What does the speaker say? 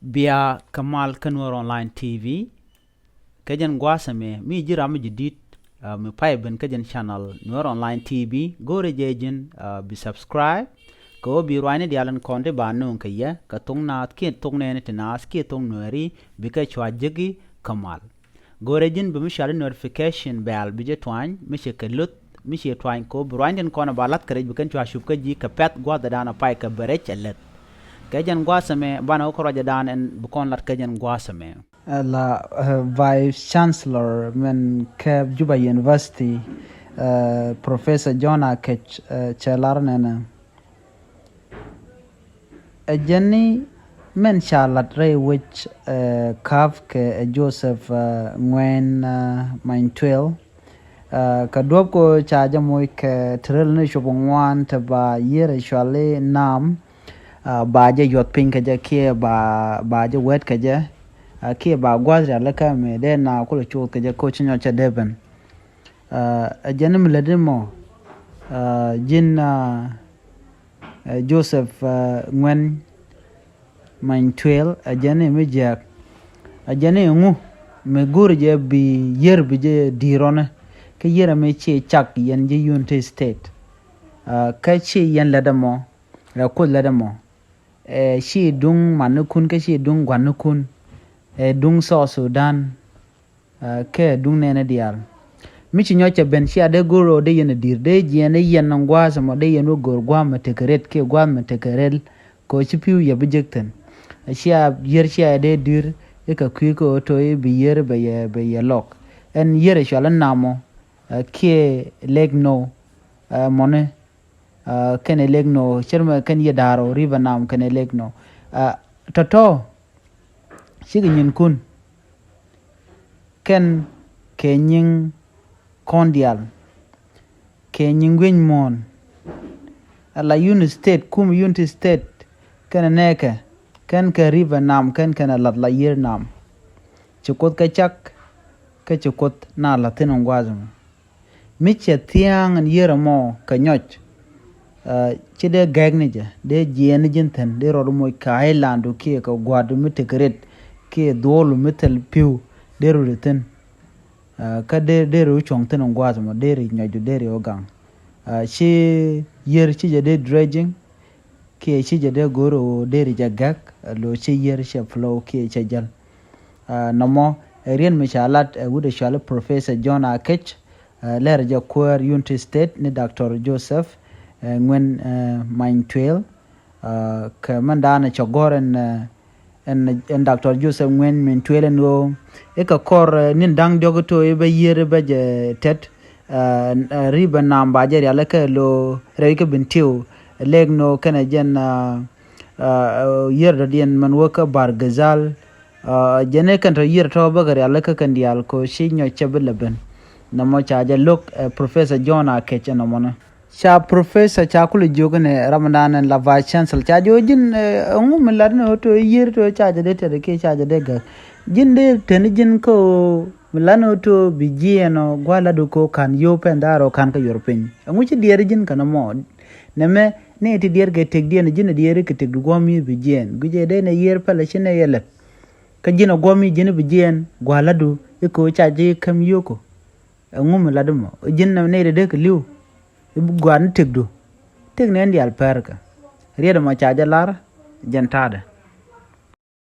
Bia Kamal Kanwar Online TV kajan gwasame mi jira mi jidit mi paiben kajan channel Nwar Online TV gore jejen bi subscribe ko bi rwani dialan konde banu kaya ka tung na ki tung ne tinas ki tung nwari bi ka chwa jigi Kamal gore jin bi mi share notification bell bi je twan mi she kelut mi she twan ko rwani kona balat kare bi kan chwa shupka ji ka pet gwa da na pai ka bere chelet kajan gwasame bana ko raja dan en bukon lat kajan gwasame la Vice Chancellor men ke Juba University Professor John Akec chalarnena Jenny men charlotte ray which kav ke Joseph nguen manytuil ka dob ko chaja moy ke trel ne shobongwan ta ba yere shwale Naam ba je yot pin ka je ke ba je wet ka je ke ba gwazra la ka me de na ko chu ka je ko chinyo cha deben jenim ledimo jin Joseph nguen manytuil ajane me jak ajane ngu me gur je bi yer bi je dirone ke yera me che chak yen je United State ka che yen ledamo ko ledamo shi dung manukun ke shi dung gwanukun dung so Sudan ke dung nene dial mi ci ñocha ben shi ade goro de yen dir de jene yen ngwa sama de yen gor gwa ma tekeret ke gwa ma tekerel ko ci piu ya bijekten shi yer shi ade dir e ka ku ko to e bi yer be ye lok en yer shi ala namo ke legno mone kene legno cherma ken yedaro river Naam kene legno toto shigi nyin kun ken kenying kondial kenying nguen mon ala United State kum United State ken neke ken ke river Naam ken lat la yer Naam chukot ka chak ke chukot na latin ngwazum miche tiang an yer mo ka nyoch ci de gagnija de jien jinten de rodo moy ka islandu ke ko gwadu mitekret ke dolu metal piu de ruten ka de ru chongten ngwazo mo de ri nyoju de ri ogang ci yer ci de dredging ke ci de goro de ri jagak lo ci yer ci flow ke ci jal namo rien mishalat wude shala Professor John Akec Läär ja kwar United State ni Dr. Joseph nguen manytuil ka mandana chogoren en Dr. Joseph nguen manytuil no e ka kor nin dang dogoto e be yere be je tet riba Naam ba je ala ka lo reke bintiu legno kana jen yer da dien man woka bar gazal jene kan to yer to bagari ala ka kan dial ko shinyo chebeleben namo chaja look Professor John Akec no mona cha Professor cha kulu jogane Ramadan la Vice Chancellor cha jojin ngum ladno to yer to cha de te ke cha de ga jin de ten jin ko milano to bijieno gwala do ko kan yo pendaro kan ka yorpin ngu ci dier jin kana mo neme ne ti dier ge tek dien jin dier ke tek gomi bijien guje de ne yer pala chine yele ka jin gomi jin bijien gwala do e ko cha je kam yoko ngum ladmo jin ne de ke liu gwan tegdo teg ne ndial perka rieda ma chaja lar jantada